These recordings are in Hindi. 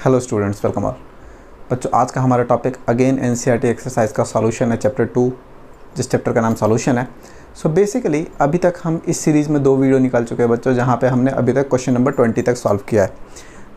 Hello students, welcome all. बच्चों, आज का हमारा टॉपिक अगेन एनसीईआरटी एक्सरसाइज का सॉल्यूशन है, चैप्टर 2, जिस चैप्टर का नाम सॉल्यूशन है। सो बेसिकली अभी तक हम इस सीरीज़ में 2 वीडियो निकाल चुके हैं बच्चों, जहाँ पे हमने अभी तक क्वेश्चन नंबर 20 तक सॉल्व किया है।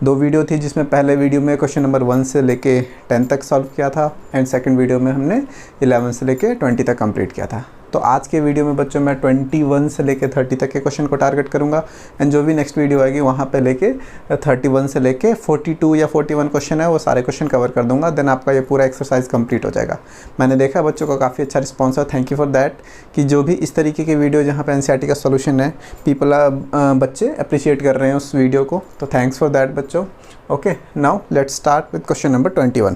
2 वीडियो थी, जिसमें पहले वीडियो में क्वेश्चन नंबर 1 से लेके 10 तक सॉल्व किया था एंड सेकंड वीडियो में हमने 11 से लेके 20 तक कंप्लीट किया था। तो आज के वीडियो में बच्चों मैं 21 से लेके 30 तक के क्वेश्चन को टारगेट करूंगा एंड जो भी नेक्स्ट वीडियो आएगी वहाँ पे लेके 31 से लेके 42 या 41 क्वेश्चन है, वो सारे क्वेश्चन कवर कर दूंगा। देन आपका ये पूरा एक्सरसाइज कंप्लीट हो जाएगा। मैंने देखा बच्चों का काफ़ी अच्छा रिस्पॉन्स है, थैंक यू फॉर दैट। कि जो भी इस तरीके के वीडियो जहाँ पे एनसीईआरटी का सोल्यूशन है, बच्चे अप्रिशिएट कर रहे हैं उस वीडियो को, तो थैंक्स फॉर दैट बच्चों। Okay, now let's start with question number 21।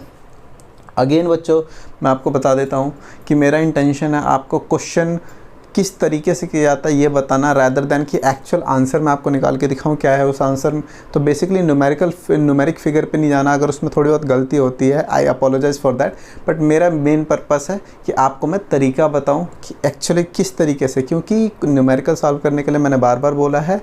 Again बच्चों, मैं आपको बता देता हूँ कि मेरा इंटेंशन है आपको क्वेश्चन किस तरीके से किया जाता है ये बताना, रैदर दैन कि एक्चुअल आंसर मैं आपको निकाल के दिखाऊँ क्या है उस आंसर। तो बेसिकली न्यूमेरिक फिगर पे नहीं जाना। अगर उसमें थोड़ी बहुत गलती होती है, आई अपोलोजाइज़ फॉर दैट, बट मेरा मेन पर्पस है कि आपको मैं तरीका बताऊँ कि एक्चुअली किस तरीके से, क्योंकि न्यूमेरिकल सॉल्व करने के लिए मैंने बार बार बोला है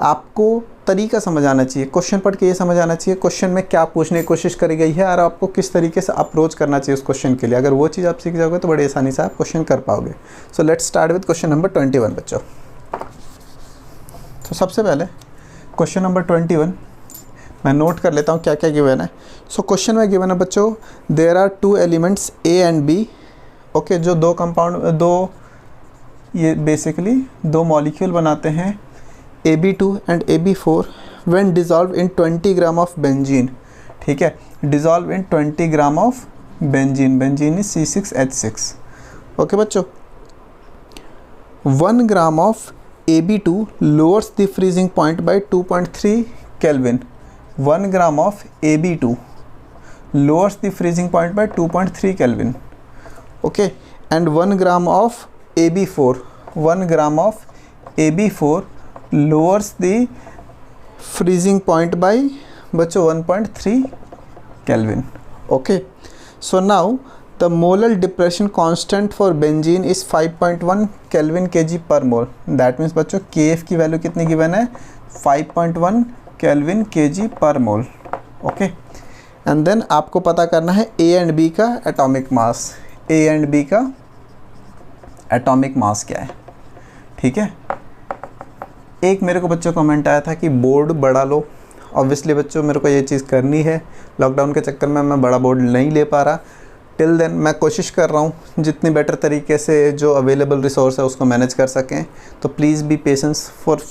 आपको तरीका समझ आना चाहिए। क्वेश्चन पढ़ के ये समझ आना चाहिए क्वेश्चन में क्या पूछने की कोशिश करी गई है और आपको किस तरीके से अप्रोच करना चाहिए उस क्वेश्चन के लिए। अगर वो चीज़ आप सीख जाओगे तो बड़ी आसानी से आप क्वेश्चन कर पाओगे। So let's start with question number 21 बच्चों। तो सबसे पहले क्वेश्चन नंबर 21 मैं नोट कर लेता हूँ क्या क्या गिवन है। सो क्वेश्चन में गिवन है बच्चों, there are 2 elements A and B. Okay, जो ये बेसिकली 2 मॉलिक्यूल बनाते हैं AB2 and AB4 when dissolved in 20 gram of benzene. ठीक है, dissolve in 20 gram of benzene. Benzene is C6H6। Okay बच्चों, 1 gram of AB2 lowers the freezing point by 2.3 kelvin. 1 gram of AB2 lowers the freezing point by 2.3 kelvin. Okay, and 1 gram of AB4 1 gram of AB4 lowers the freezing point by बच्चों 1.3 Kelvin. Okay, so now the molar depression constant for benzene is 5.1 Kelvin kg per mole. That means बच्चों Kf की वैल्यू कितनी गिवन है, 5.1 Kelvin kg per mole. Okay, and then आपको पता करना है A and B का atomic mass. A and B का एटॉमिक मास क्या है। ठीक है, एक मेरे को बच्चों कमेंट आया था कि बोर्ड बड़ा लो। ऑब्वियसली बच्चों मेरे को ये चीज़ करनी है, लॉकडाउन के चक्कर में मैं बड़ा बोर्ड नहीं ले पा रहा। टिल देन मैं कोशिश कर रहा हूँ जितनी बेटर तरीके से जो अवेलेबल रिसोर्स है उसको मैनेज कर सकें। तो please be patience for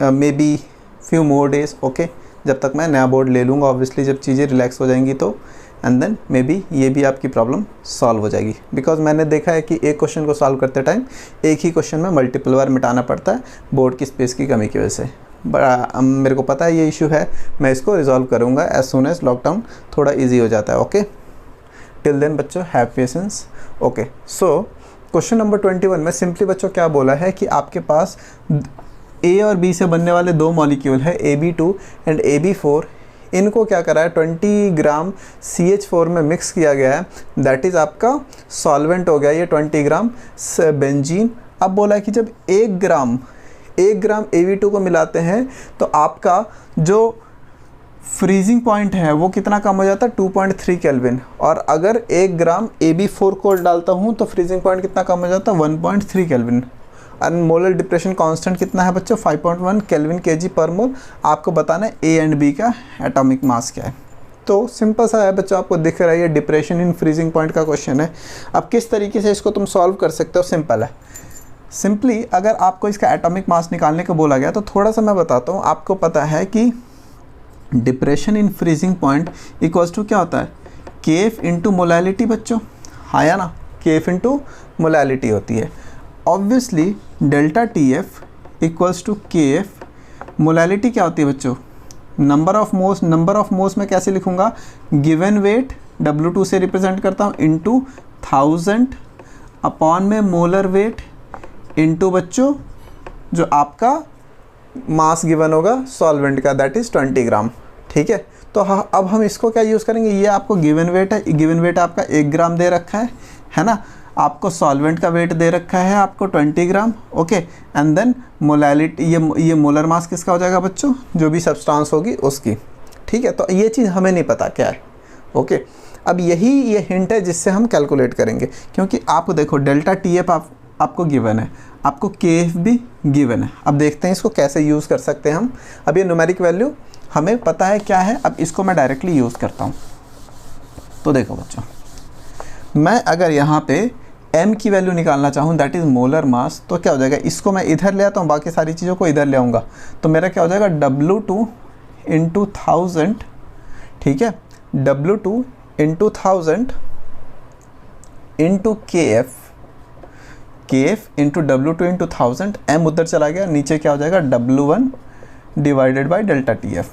may be few more days. Okay, जब तक मैं नया बोर्ड ले लूँगा, ऑब्वियसली जब चीज़ें रिलैक्स हो जाएंगी तो एंड देन मे बी ये भी आपकी प्रॉब्लम सॉल्व हो जाएगी। बिकॉज मैंने देखा है कि एक क्वेश्चन को सॉल्व करते टाइम एक ही क्वेश्चन में मल्टीपल बार मिटाना पड़ता है बोर्ड की स्पेस की कमी की वजह से। बड़ा मेरे को पता है ये इशू है, मैं इसको रिजॉल्व करूँगा एज सून एज लॉकडाउन थोड़ा ईजी हो जाता है। ओके, टिल देन बच्चों have patience. Okay, so question number 21 में सिंपली बच्चों क्या बोला है कि आपके पास ए और बी से बनने वाले 2 मॉलिक्यूल है AB2 एंड AB4। इनको क्या करा है, 20 ग्राम CH4 में मिक्स किया गया है। दैट इज़ आपका सॉल्वेंट हो गया ये 20 ग्राम बेंजीन। अब बोला है कि जब 1 ग्राम AB2 को मिलाते हैं तो आपका जो फ्रीजिंग पॉइंट है वो कितना कम हो जाता है, 2.3 केल्विन। और अगर 1 ग्राम AB4 को डालता हूँ तो फ्रीजिंग पॉइंट कितना कम हो जाता है, 1.3 kelvin. And molar depression constant कितना है बच्चों, 5.1 केल्विन केजी पर मोल। आपको बताना है ए एंड बी का एटॉमिक मास क्या है। तो सिंपल सा है बच्चों, आपको दिख रहा है ये डिप्रेशन इन फ्रीजिंग पॉइंट का क्वेश्चन है। अब किस तरीके से इसको तुम सॉल्व कर सकते हो, सिंपल है। सिंपली अगर आपको इसका एटॉमिक मास निकालने को बोला गया तो थोड़ा सा मैं बताता हूँ। आपको पता है कि depression in freezing point equals to क्या होता है, KF इंटू मोलैलिटी बच्चों। हाँ या ना, KF इंटू मोलैलिटी होती है। Obviously delta TF equals to KF। Molality क्या होती है बच्चों, number of moles. Number of moles में कैसे लिखूंगा, गिवन वेट W2 से रिप्रेजेंट करता हूँ इंटू 1000 अपॉन में मोलर वेट इंटू बच्चों जो आपका मास गिवन होगा सॉल्वेंट का, दैट इज़ 20 ग्राम। ठीक है, तो अब हम इसको क्या यूज़ करेंगे, ये आपको गिवन वेट है। गिवन वेट आपका 1 ग्राम दे रखा है ना। आपको सॉल्वेंट का वेट दे रखा है आपको 20 ग्राम। ओके, एंड देन मोलैलिटी, ये मोलर मास किसका हो जाएगा बच्चों, जो भी सब्सटेंस होगी उसकी। ठीक है, तो ये चीज़ हमें नहीं पता क्या है। ओके, अब ये हिंट है जिससे हम कैलकुलेट करेंगे, क्योंकि आपको देखो डेल्टा टी एफ आपको गिवन है, आपको के एफ भी गिवन है। अब देखते हैं इसको कैसे यूज़ कर सकते हैं हम। अब ये न्यूमेरिक वैल्यू हमें पता है क्या है, अब इसको मैं डायरेक्टली यूज़ करता हूँ। तो देखो बच्चों, मैं अगर यहाँ पे m की वैल्यू निकालना चाहूँ, दैट इज़ मोलर मास, तो क्या हो जाएगा, इसको मैं इधर ले आता हूँ, बाकी सारी चीज़ों को इधर ले आऊँगा, तो मेरा क्या हो जाएगा W2 इंटू 1000, ठीक है, W2 into 1000 into KF into W2 into 1000, m उधर चला गया, नीचे क्या हो जाएगा W1 divided by delta TF।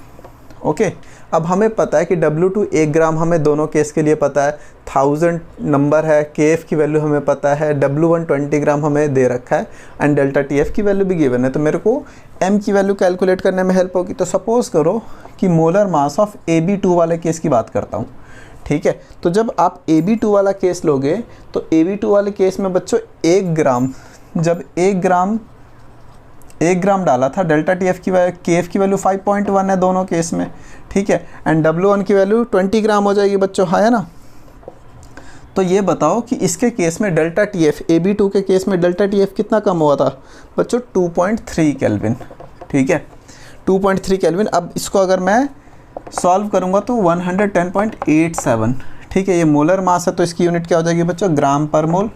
Okay, अब हमें पता है कि W2 1 ग्राम हमें दोनों केस के लिए पता है, 1000 नंबर है, KF की वैल्यू हमें पता है, W1 20 ग्राम हमें दे रखा है एंड डेल्टा TF की वैल्यू भी गिवन है, तो मेरे को m की वैल्यू कैलकुलेट करने में हेल्प होगी। तो सपोज़ करो कि मोलर मास ऑफ AB2 वाले केस की बात करता हूँ, ठीक है। तो जब आप AB2 वाला केस लोगे तो AB2 वाले केस में बच्चों 1 ग्राम, जब 1 ग्राम डाला था, डेल्टा KF की वैल्यू 5.1 है दोनों केस में, ठीक है, एंड W1 की वैल्यू 20 ग्राम हो जाएगी बच्चों, है ना। तो ये बताओ कि इसके केस में डेल्टा TF, AB2 के केस में डेल्टा TF कितना कम हुआ था बच्चों, 2.3 केल्विन, ठीक है, 2.3 केल्विन। अब इसको अगर मैं सॉल्व करूँगा तो 110.87, ठीक है, ये मोलर मास है तो इसकी यूनिट क्या हो जाएगी बच्चों, ग्राम पर मोल।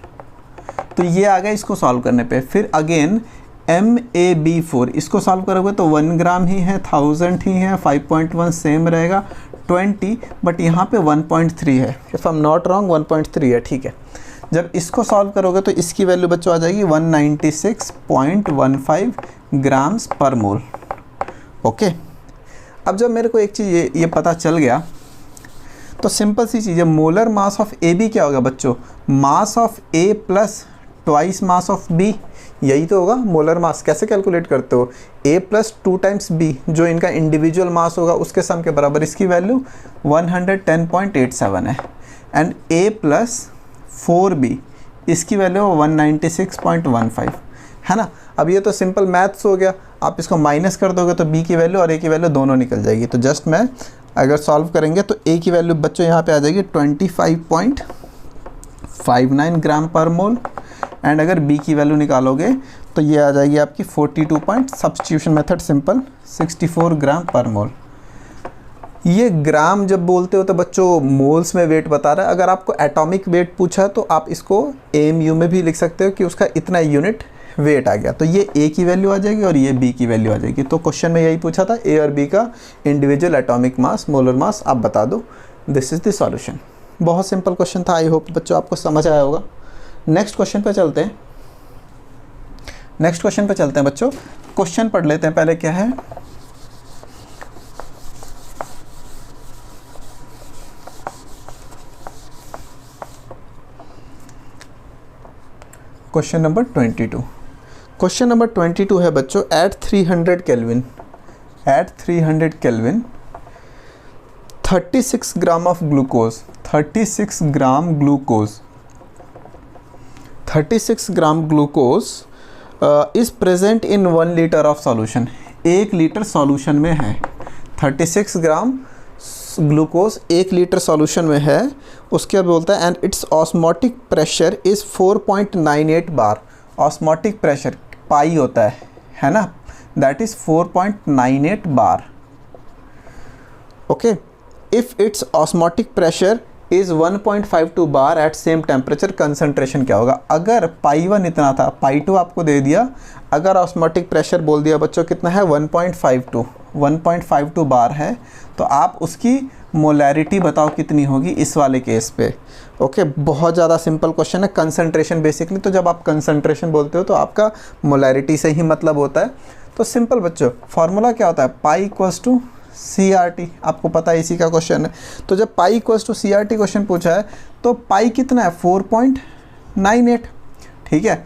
तो ये आ गया इसको सॉल्व करने पे। फिर अगेन MaB4, इसको सॉल्व करोगे तो 1 ग्राम ही है, 1000 ही है, 5.1 सेम रहेगा, 20, बट यहाँ पे 1.3 है, if I am not wrong 1.3 है, ठीक है। जब इसको सॉल्व करोगे तो इसकी वैल्यू बच्चों आ जाएगी 196.15 ग्राम्स पर मोल। ओके, अब जब मेरे को एक चीज़ ये पता चल गया तो सिंपल सी चीज़ है, मोलर मास ऑफ AB क्या होगा बच्चों, mass of A plus twice mass of B, यही तो होगा मोलर मास। कैसे कैलकुलेट करते हो, A प्लस 2 टाइम्स B, जो इनका इंडिविजुअल मास होगा उसके सम के बराबर, इसकी वैल्यू 110.87 है, एंड A प्लस 4B, इसकी वैल्यू 196.15 है ना। अब ये तो सिंपल मैथ्स हो गया, आप इसको माइनस कर दोगे तो B की वैल्यू और A की वैल्यू दोनों निकल जाएगी। तो जस्ट मैं अगर सॉल्व करेंगे तो A की वैल्यू बच्चों यहाँ पे आ जाएगी 25.59 ग्राम पर मोल, एंड अगर B की वैल्यू निकालोगे तो ये आ जाएगी आपकी 42 सब्स्टिट्यूशन मेथड सिंपल 64 ग्राम पर मोल। ये ग्राम जब बोलते हो तो बच्चों मोल्स में वेट बता रहा है। अगर आपको एटॉमिक वेट पूछा तो आप इसको AMU में भी लिख सकते हो कि उसका इतना यूनिट वेट आ गया, तो ये A की वैल्यू आ जाएगी और ये B की वैल्यू आ जाएगी। तो क्वेश्चन में यही पूछा था, A और B का individual atomic mass, molar mass आप बता दो, दिस इज़ द सॉल्यूशन। बहुत सिंपल क्वेश्चन था, आई होप बच्चों आपको समझ आया होगा। नेक्स्ट क्वेश्चन पे चलते हैं, बच्चों। क्वेश्चन पढ़ लेते हैं पहले, क्या है क्वेश्चन नंबर 22। क्वेश्चन नंबर 22 है बच्चों, at 300 kelvin 36 gram of glucose, 36 gram glucose is present in 1 litre of solution, 1 litre solution में है। 36 ग्राम ग्लूकोज 1 लीटर सॉल्यूशन में है। उसके बाद बोलता है and it's osmotic pressure is 4.98 bar. Osmotic pressure pi होता है ना, that is 4.98 bar. Okay, if it's osmotic pressure is 1.52 bar at same temperature, concentration क्या होगा। अगर पाई 1 इतना था, पाई 2 आपको दे दिया, अगर ऑस्मोटिक प्रेशर बोल दिया बच्चों कितना है 1.52 बार है, तो आप उसकी मोलैरिटी बताओ कितनी होगी इस वाले केस पे। ओके, बहुत ज़्यादा सिंपल क्वेश्चन है। कंसंट्रेशन बेसिकली, तो जब आप कंसंट्रेशन बोलते हो तो आपका मोलैरिटी से ही मतलब होता है। तो सिंपल बच्चों, फार्मूला क्या होता है, पाई इक्वल्स टू CRT, आपको पता है इसी का क्वेश्चन है। तो जब pi equals to CRT question पूछा है तो पाई कितना है 4.98, ठीक है।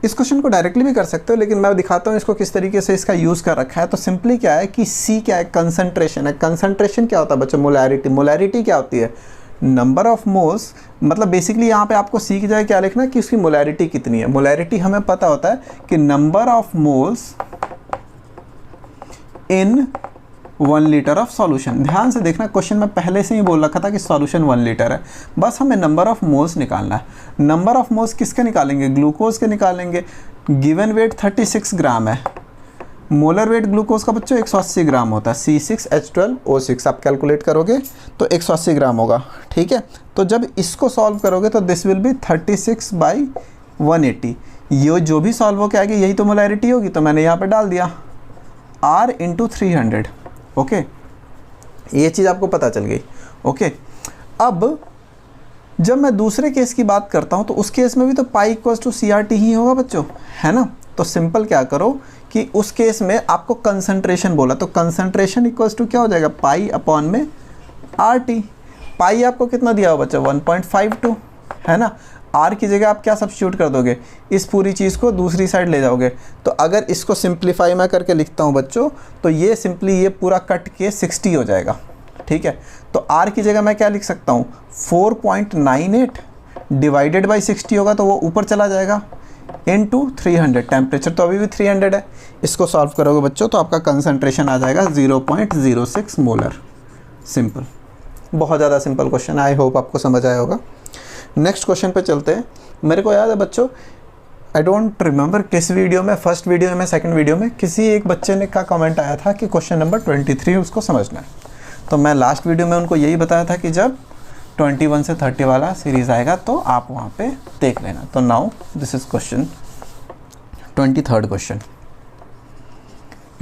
इस क्वेश्चन को डायरेक्टली भी कर सकते हो, लेकिन मैं दिखाता हूँ इसको किस तरीके से इसका यूज़ कर रखा है। तो सिंपली क्या है कि C क्या है, कंसंट्रेशन है। कंसंट्रेशन क्या होता है बच्चों, मोलैरिटी क्या होती है, नंबर ऑफ मोल्स। मतलब बेसिकली यहाँ पे आपको C की जगह क्या लिखना है कि उसकी मोलैरिटी कितनी है। मोलैरिटी हमें पता होता है कि number of moles in 1 litre of solution. ध्यान से देखना, क्वेश्चन में पहले से ही बोल रखा था कि सॉल्यूशन 1 लीटर है, बस हमें नंबर ऑफ मोल्स निकालना है। नंबर ऑफ मोल्स किसके निकालेंगे? ग्लूकोज के निकालेंगे। गिवन वेट 36 ग्राम है, मोलर वेट ग्लूकोज का बच्चों 180 ग्राम होता है, C6H12O6 आप कैलकुलेट करोगे तो 180 ग्राम होगा, ठीक है। तो जब इसको सॉल्व करोगे तो दिस विल बी 36/180। ये जो भी सॉल्व हो के आएगी यही तो मोलैरिटी होगी, तो मैंने यहाँ पे डाल दिया R × 300। ओके, ये चीज़ आपको पता चल गई। ओके, अब जब मैं दूसरे केस की बात करता हूँ तो उस केस में भी तो पाई = CRT ही होगा बच्चों, है ना। तो सिंपल क्या करो कि उस केस में आपको कंसंट्रेशन बोला, तो कंसंट्रेशन इक्वल्स टू क्या हो जाएगा? पाई/RT। पाई आपको कितना दिया हो बच्चा? 1.52, है ना। R की जगह आप क्या सब्स्टिट्यूट कर दोगे? इस पूरी चीज़ को दूसरी साइड ले जाओगे। तो अगर इसको सिंप्लीफाई मैं करके लिखता हूँ बच्चों, तो ये सिंपली ये पूरा कट के 60 हो जाएगा, ठीक है। तो R की जगह मैं क्या लिख सकता हूँ? 4.98 डिवाइडेड बाई 60 होगा तो वो ऊपर चला जाएगा, इनटू 300। टेम्परेचर तो अभी भी 300 है। इसको सॉल्व करोगे बच्चों तो आपका कंसंट्रेशन आ जाएगा 0.06 मोलर। सिंपल, बहुत ज़्यादा सिंपल क्वेश्चन, आई होप आपको समझ आया होगा। नेक्स्ट क्वेश्चन पे चलते हैं। मेरे को याद है बच्चों, आई डोंट रिमेंबर किस वीडियो में, फर्स्ट वीडियो में, सेकंड वीडियो में, किसी एक बच्चे ने का कमेंट आया था कि क्वेश्चन नंबर 23 उसको समझना है। तो मैं लास्ट वीडियो में उनको यही बताया था कि जब 21 से 30 वाला सीरीज़ आएगा तो आप वहाँ पे देख लेना। तो now this is question 23rd question.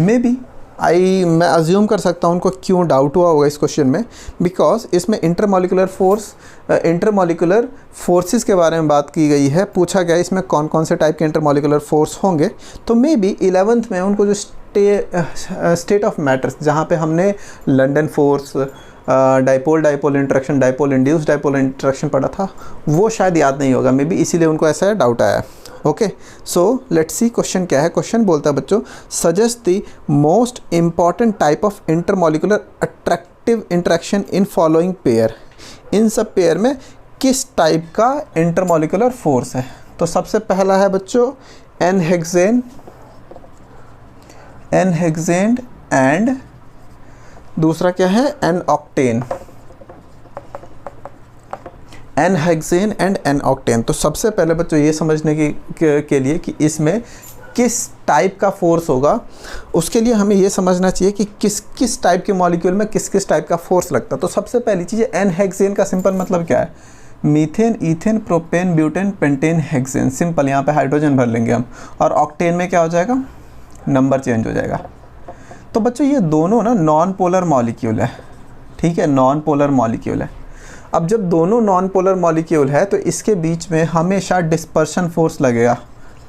May be मैं अज्यूम कर सकता हूँ उनको क्यों डाउट हुआ होगा इस क्वेश्चन में, बिकॉज इसमें इंटरमॉलिकुलर फोर्सेस के बारे में बात की गई है। पूछा गया इसमें कौन कौन से टाइप के इंटरमॉलिकुलर फोर्स होंगे। तो मे बी 11th में उनको जो स्टेट ऑफ मैटर्स, जहाँ पे हमने London force, dipole interaction, dipole induced dipole interaction पढ़ा था, वो शायद याद नहीं होगा, मे बी इसीलिए उनको ऐसा डाउट आया। Okay, so let's see question क्या है। क्वेश्चन बोलता है बच्चों, suggest the most important type of intermolecular attractive interaction इन फॉलोइंग पेयर। इन सब पेयर में किस टाइप का इंटरमॉलिकुलर फोर्स है? तो सबसे पहला है बच्चों n-हेक्सेन एंड दूसरा क्या है? n-ऑक्टेन। n-हेक्सेन एंड n-ऑक्टेन। तो सबसे पहले बच्चों ये समझने के लिए कि इसमें किस टाइप का फोर्स होगा, उसके लिए हमें ये समझना चाहिए कि किस टाइप के मॉलिक्यूल में किस टाइप का फोर्स लगता है। तो सबसे पहली चीज़ है n-हेक्सेन का सिंपल मतलब क्या है? Methane, ethane, propane, butane, pentane, hexane. Simple, यहाँ पे हाइड्रोजन भर लेंगे हम। और ऑक्टेन में क्या हो जाएगा? नंबर चेंज हो जाएगा। तो बच्चों ये दोनों ना नॉन पोलर मॉलिक्यूल है, ठीक है, नॉन पोलर मॉलिक्यूल है। अब जब दोनों नॉन पोलर मॉलिक्यूल है तो इसके बीच में हमेशा डिस्पर्शन फोर्स लगेगा।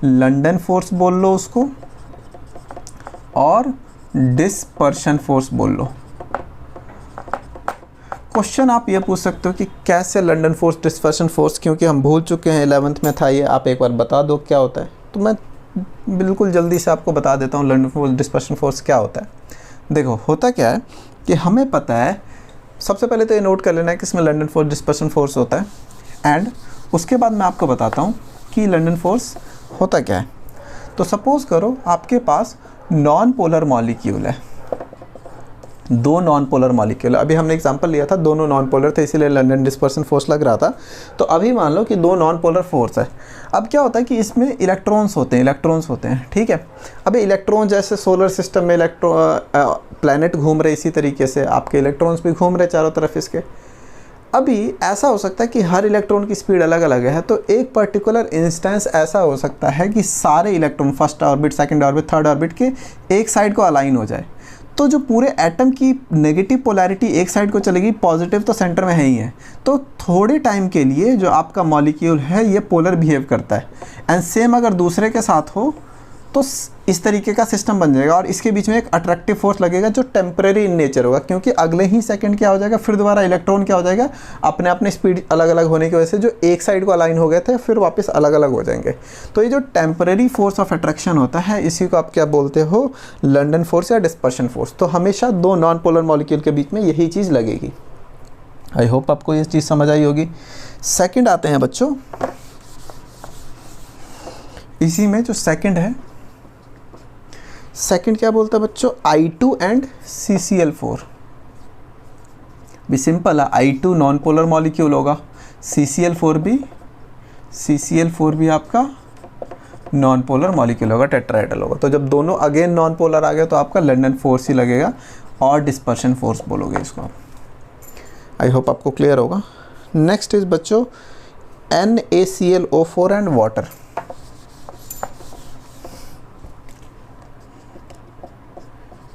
लंदन फोर्स बोल लो उसको, और डिस्पर्शन फोर्स बोल लो। क्वेश्चन आप ये पूछ सकते हो कि कैसे लंदन फोर्स, डिस्पर्शन फोर्स, क्योंकि हम भूल चुके हैं, 11th में था ये, आप एक बार बता दो क्या होता है। तो मैं बिल्कुल जल्दी से आपको बता देता हूँ लंदन फोर्स, डिस्पर्शन फोर्स क्या होता है। देखो होता क्या है कि हमें पता है, सबसे पहले तो ये नोट कर लेना है कि इसमें लंदन फोर्स, डिस्पर्शन फोर्स होता है, एंड उसके बाद मैं आपको बताता हूँ कि लंदन फोर्स होता क्या है। तो सपोज़ करो आपके पास नॉन पोलर मॉलिक्यूल है, दो नॉन पोलर मॉलिक्यूल। अभी हमने एग्जांपल लिया था, दोनों नॉन पोलर थे इसीलिए लंदन डिस्पर्शन फोर्स लग रहा था। तो अभी मान लो कि दो नॉन पोलर फोर्स है। अब क्या होता है कि इसमें इलेक्ट्रॉन्स होते हैं, ठीक है। अभी इलेक्ट्रॉन जैसे सोलर सिस्टम में प्लैनेट घूम रहे, इसी तरीके से आपके इलेक्ट्रॉन्स भी घूम रहे चारों तरफ इसके। अभी ऐसा हो सकता है कि हर इलेक्ट्रॉन की स्पीड अलग अलग है, तो एक पर्टिकुलर इंस्टेंस ऐसा हो सकता है कि सारे electron first orbit, second orbit, third orbit के एक साइड को अलाइन हो जाए। तो जो पूरे एटम की नेगेटिव पोलैरिटी एक साइड को चलेगी, पॉजिटिव तो सेंटर में है ही है। तो थोड़े टाइम के लिए जो आपका मॉलिक्यूल है ये पोलर बिहेव करता है, एंड सेम अगर दूसरे के साथ हो तो इस तरीके का सिस्टम बन जाएगा। और इसके बीच में एक अट्रैक्टिव फोर्स लगेगा जो टेम्परेरी इन नेचर होगा, क्योंकि अगले ही सेकंड क्या हो जाएगा, फिर दोबारा इलेक्ट्रॉन क्या हो जाएगा, अपने स्पीड अलग अलग होने की वजह से जो एक साइड को अलाइन हो गए थे फिर वापस अलग अलग हो जाएंगे। तो ये जो टेम्परेरी फोर्स ऑफ अट्रैक्शन होता है इसी को आप क्या बोलते हो, लंदन फोर्स या डिस्पर्शन फोर्स। तो हमेशा दो नॉन पोलर मॉलिक्यूल के बीच में यही चीज़ लगेगी। आई होप आपको ये चीज़ समझ आई होगी। सेकेंड आते हैं बच्चों, इसी में जो सेकेंड है सेकंड क्या बोलता है बच्चों, I2 एंड CCl4। भी सिंपल है, I2 नॉन पोलर मॉलिक्यूल होगा, CCl4 भी आपका नॉन पोलर मॉलिक्यूल होगा, टेट्राहेड्रल होगा। तो जब दोनों अगेन नॉन पोलर आ गए तो आपका लंदन फोर्स ही लगेगा और डिस्पर्शन फोर्स बोलोगे इसको। आई होप आपको क्लियर होगा। नेक्स्ट इज बच्चों NaClO4 and water.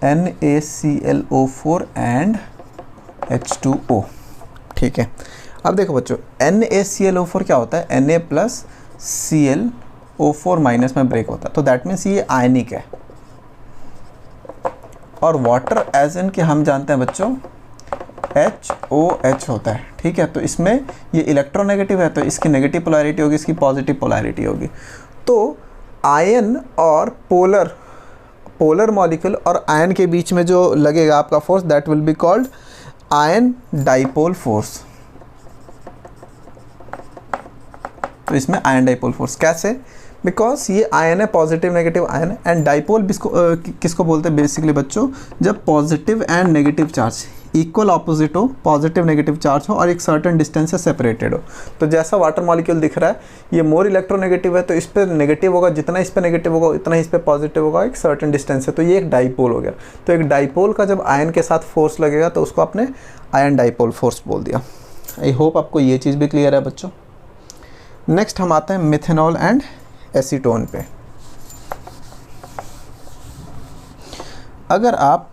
NaClO4 and H2O। ठीक है, अब देखो बच्चों NaClO4 क्या होता है, Na प्लस ClO4 माइनस में ब्रेक होता है, तो दैट मीन्स ये आयनिक है। और वाटर एज इन के हम जानते हैं बच्चों HOH होता है। ठीक है, तो इसमें ये इलेक्ट्रोनेगेटिव है तो इसकी नेगेटिव पोलैरिटी होगी, इसकी पॉजिटिव पोलैरिटी होगी। तो आयन और पोलर मॉलिक्यूल और आयन के बीच में जो लगेगा आपका force, that will be called ion dipole force. तो इसमें आयन डाइपोल फोर्स कैसे, बिकॉज ये आयन है, पॉजिटिव नेगेटिव आयन है। एंड डाइपोल किसको बोलते हैं बेसिकली बच्चों, जब positive and negative charge equal opposite हो, पॉजिटिव नेगेटिव चार्ज हो और एक सर्टेन डिस्टेंस से सेपरेटेड हो। तो जैसा वाटर मॉलिक्यूल दिख रहा है ये मोर इलेक्ट्रोनेगेटिव है तो इस पर नेगेटिव होगा, जितना इस पर नेगेटिव होगा उतना ही इस पर पॉजिटिव होगा, एक सर्टेन डिस्टेंस है। तो ये एक डाइपोल हो गया। तो एक डाइपोल का जब आयन के साथ फोर्स लगेगा तो उसको आपने आयन डाइपोल फोर्स बोल दिया। आई होप आपको ये चीज़ भी क्लियर है बच्चों। नेक्स्ट हम आते हैं मिथेनॉल एंड एसीटोन पे। अगर आप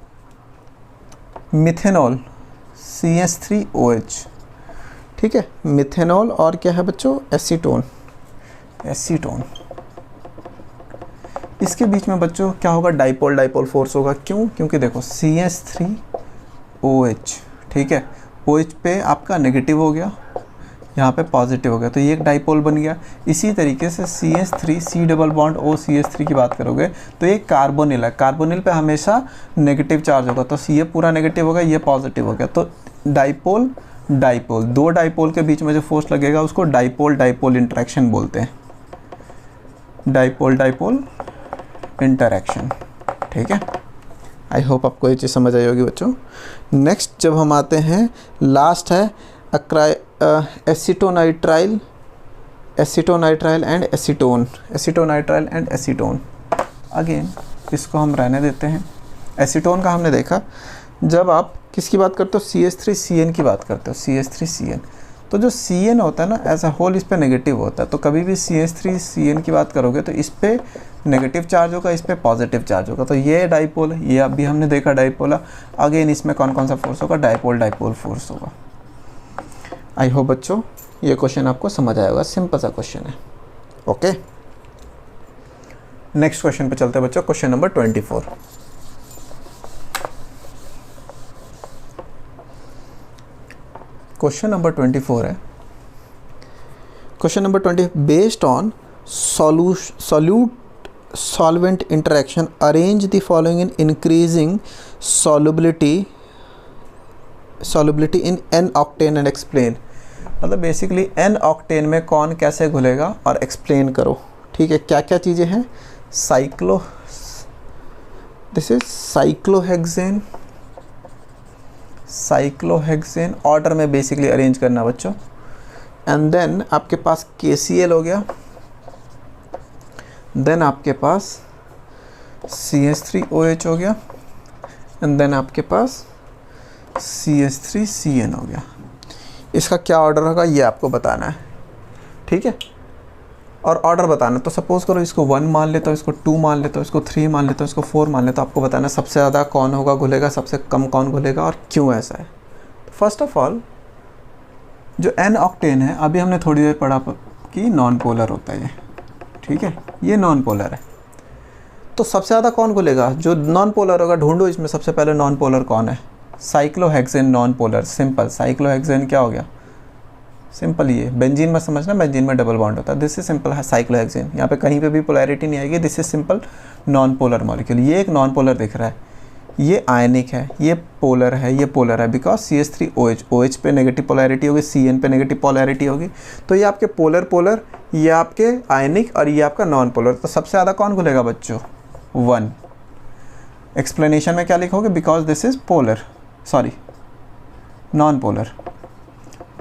मिथेनॉल CH3OH, ठीक है, मिथेनॉल और क्या है बच्चों, एसीटोन, इसके बीच में बच्चों क्या होगा, डाइपोल फोर्स होगा। क्यों, क्योंकि देखो CH3OH, ठीक है, OH पे आपका नेगेटिव हो गया, यहाँ पे पॉजिटिव हो गया, तो ये एक डाइपोल बन गया। इसी तरीके से CH3 C double bond O CH3 की बात करोगे तो ये कार्बोनिल है, कार्बोनिल पे हमेशा नेगेटिव चार्ज होगा, तो ये पूरा नेगेटिव हो गया, ये पॉजिटिव हो गया। तो डाइपोल दो डाइपोल के बीच में जो फोर्स लगेगा उसको डाइपोल इंटरेक्शन बोलते हैं, डाइपोल इंटरेक्शन। ठीक है, आई होप आपको ये चीज़ समझ आई होगी बच्चों। नेक्स्ट जब हम आते हैं, लास्ट है एसीटोनाइट्राइल एंड एसीटोन। अगेन इसको हम रहने देते हैं। एसीटोन का हमने देखा, जब आप किसकी बात करते हो, CH3CN की बात करते हो, CH3CN। तो जो CN होता है ना एज अ होल, इस पे नेगेटिव होता है। तो कभी भी CH3CN की बात करोगे तो इस पे नेगेटिव चार्ज होगा, इस पे पॉजिटिव चार्ज होगा। तो ये डाइपोल है, ये अभी हमने देखा डाइपोल है। अगेन इसमें कौन कौन सा फोर्स होगा, डाइपोल फोर्स होगा। आई होप बच्चों ये क्वेश्चन आपको समझ आएगा, सिंपल सा क्वेश्चन है। ओके, नेक्स्ट क्वेश्चन पे चलते हैं बच्चों, क्वेश्चन नंबर 24। क्वेश्चन नंबर 24 है, question number 20, based on solute-solvent interaction arrange the following in increasing solubility in N-octane and explain। मतलब बेसिकली N-octane में कौन कैसे घुलेगा और एक्सप्लेन करो। ठीक है, क्या क्या चीज़ें हैं, दिस इज साइक्लोहेक्सेन ऑर्डर में बेसिकली अरेंज करना बच्चों। एंड देन आपके पास KCl हो गया, देन आपके पास CH3OH हो गया, एंड देन आपके पास CH3CN हो गया। इसका क्या ऑर्डर होगा ये आपको बताना है। ठीक है, और ऑर्डर बताना, तो सपोज करो इसको 1 मान लेता हूँ, इसको 2 मान लेता हूँ, इसको 3 मान लेता हूँ, इसको 4 मान लेता हूँ। आपको बताना सबसे ज़्यादा कौन होगा घुलेगा, सबसे कम कौन घुलेगा और क्यों ऐसा है। फर्स्ट ऑफ ऑल जो N-octane है, अभी हमने थोड़ी देर पढ़ा कि नॉन पोलर होता है ये। ठीक है, ये नॉन पोलर है, तो सबसे ज़्यादा कौन घुलेगा, जो नॉन पोलर होगा। ढूंढो इसमें सबसे पहले नॉन पोलर कौन है, cyclohexane non polar. Simple, cyclohexane क्या हो गया, सिंपल ये बेंजीन में समझना, बेंजीन में डबल बॉन्ड होता है। दिस इज सिंपल है साइक्लोहेक्सेन, यहाँ पे कहीं पे भी पोलैरिटी नहीं आएगी। This is simple non polar molecule. ये एक नॉन पोलर दिख रहा है, ये आयनिक है, ये पोलर है, ये पोलर है, बिकॉज CH3OH, OH पे नेगेटिव पोलैरिटी होगी, CN पे नेगेटिव पोलैरिटी होगी। तो ये आपके पोलर, ये आपके आयनिक और ये आपका नॉन पोलर। तो सबसे ज़्यादा कौन घुलेगा बच्चों, 1। एक्सप्लेनेशन में क्या लिखोगे, because this is polar, sorry non polar.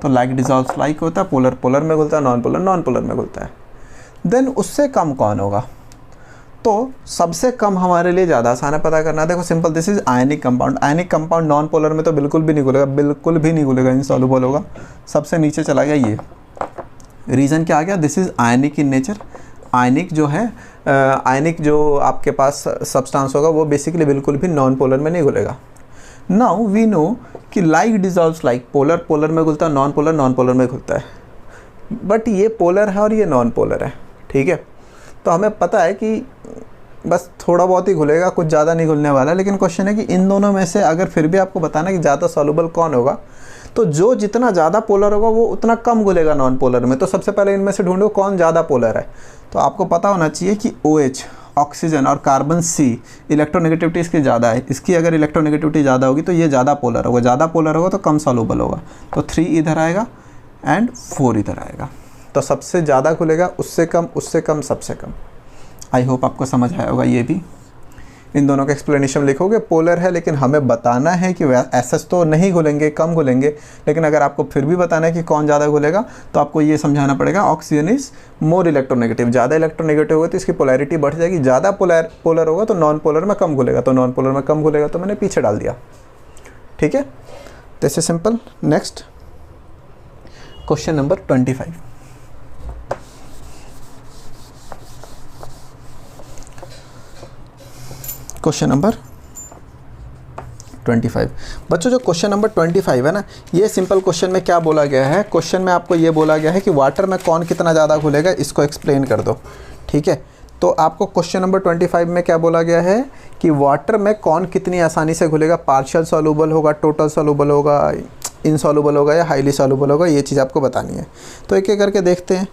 तो लाइक डिजॉल्व्स लाइक होता है, पोलर पोलर में घुलता है, नॉन पोलर नॉन पोलर में घुलता है। देन उससे कम कौन होगा, तो सबसे कम हमारे लिए ज़्यादा आसान है पता करना। देखो simple, this is ionic compound. Ionic compound non polar में तो बिल्कुल भी नहीं घुलेगा, बिल्कुल भी नहीं घुलेगा, इनसॉल्युबल होगा। सबसे नीचे चला गया ये, रीज़न क्या आ गया, दिस इज आयनिक इन नेचर। आयनिक जो है, आयनिक जो आपके पास सब्सटेंस होगा वो बेसिकली बिल्कुल भी नॉन पोलर में नहीं घुलेगा। नाउ वी नो कि like dissolves like, polar polar में घुलता है, नॉन पोलर नॉन पोलर में घुलता है। बट ये पोलर है और ये नॉन पोलर है, ठीक है। तो हमें पता है कि बस थोड़ा बहुत ही घुलेगा, कुछ ज़्यादा नहीं घुलने वाला। लेकिन क्वेश्चन है कि इन दोनों में से अगर फिर भी आपको बताना कि ज़्यादा सॉल्युबल कौन होगा, तो जो जितना ज़्यादा पोलर होगा वो उतना कम घुलेगा नॉन पोलर में। तो सबसे पहले इनमें से ढूंढो कौन ज़्यादा पोलर है। तो आपको पता होना चाहिए कि OH ऑक्सीजन और कार्बन C इलेक्ट्रोनेगेटिविटी इसकी ज़्यादा है। इसकी अगर इलेक्ट्रोनेगेटिविटी ज़्यादा होगी तो ये ज़्यादा पोलर होगा, ज़्यादा पोलर होगा तो कम सॉल्युबल होगा। तो 3 इधर आएगा एंड 4 इधर आएगा। तो सबसे ज़्यादा खुलेगा, उससे कम, सबसे कम। आई होप आपको समझ आया होगा ये भी। इन दोनों का एक्सप्लेनेशन लिखोगे, पोलर है लेकिन हमें बताना है कि एसएस तो नहीं घुलेंगे, कम घुलेंगे। लेकिन अगर आपको फिर भी बताना है कि कौन ज़्यादा घुलेगा तो आपको ये समझाना पड़ेगा ऑक्सीजन इज मोर इलेक्ट्रोनेगेटिव। ज़्यादा इलेक्ट्रोनेगेटिव होगा तो इसकी पोलैरिटी बढ़ जाएगी। ज़्यादा पोलर होगा तो नॉन पोलर में कम घुलेगा, तो नॉन पोलर में कम घुलेगा, तो मैंने पीछे डाल दिया, ठीक है। This is simple. Next question number 25। Question number 25 बच्चों, जो क्वेश्चन नंबर 25 है ना, ये सिंपल क्वेश्चन में क्या बोला गया है, क्वेश्चन में आपको ये बोला गया है कि वाटर में कौन कितना ज़्यादा घुलेगा, इसको एक्सप्लेन कर दो, ठीक है। तो आपको क्वेश्चन नंबर 25 में क्या बोला गया है कि वाटर में कौन कितनी आसानी से घुलेगा, पार्शियल सॉल्युबल होगा, टोटल सॉल्युबल होगा, इनसॉल्युबल होगा या हाईली सॉल्युबल होगा, ये चीज़ आपको बतानी है। तो एक एक करके देखते हैं।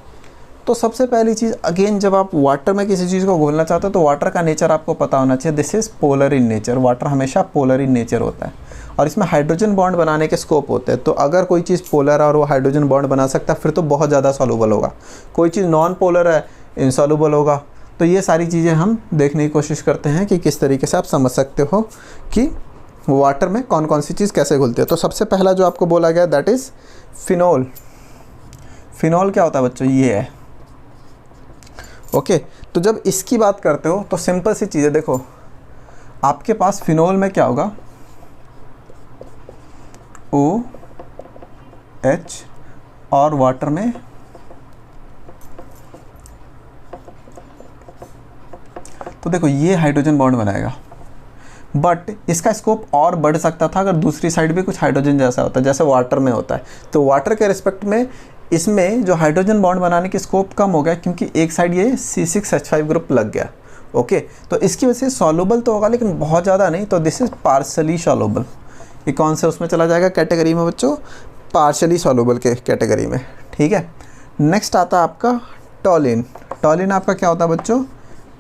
तो सबसे पहली चीज़, अगेन जब आप वाटर में किसी चीज़ को घोलना चाहते हो तो वाटर का नेचर आपको पता होना चाहिए। This is polar in nature. Water हमेशा पोलर इन नेचर होता है और इसमें हाइड्रोजन बॉन्ड बनाने के स्कोप होते हैं। तो अगर कोई चीज़ पोलर है और वो हाइड्रोजन बॉन्ड बना सकता है फिर तो बहुत ज़्यादा सॉल्युबल होगा। कोई चीज़ नॉन पोलर है, इनसॉल्युबल होगा। तो ये सारी चीज़ें हम देखने की कोशिश करते हैं कि किस तरीके से आप समझ सकते हो कि वाटर में कौन कौन सी चीज़ कैसे घुलती है। तो सबसे पहला जो आपको बोला गया दैट इज़ फिनोल। फिनोल क्या होता है बच्चों, ये है, ओके। तो जब इसकी बात करते हो तो सिंपल सी चीज़ है, देखो आपके पास फिनोल में क्या होगा, OH और वाटर में तो देखो ये हाइड्रोजन बॉन्ड बनाएगा। बट इसका स्कोप और बढ़ सकता था अगर दूसरी साइड भी कुछ हाइड्रोजन जैसा होता है, जैसे वाटर में होता है। तो वाटर के रिस्पेक्ट में इसमें जो हाइड्रोजन बॉन्ड बनाने की स्कोप कम हो गया क्योंकि एक साइड ये C6H5 ग्रुप लग गया, ओके। तो इसकी वजह से सॉल्युबल तो होगा लेकिन बहुत ज़्यादा नहीं। तो दिस इज़ पार्शली सॉल्युबल। ये कौन से उसमें चला जाएगा कैटेगरी में बच्चों, पार्शली सॉल्युबल के कैटेगरी में, ठीक है। नेक्स्ट आता है आपका टॉलिन। टॉलिन आपका क्या होता है बच्चों,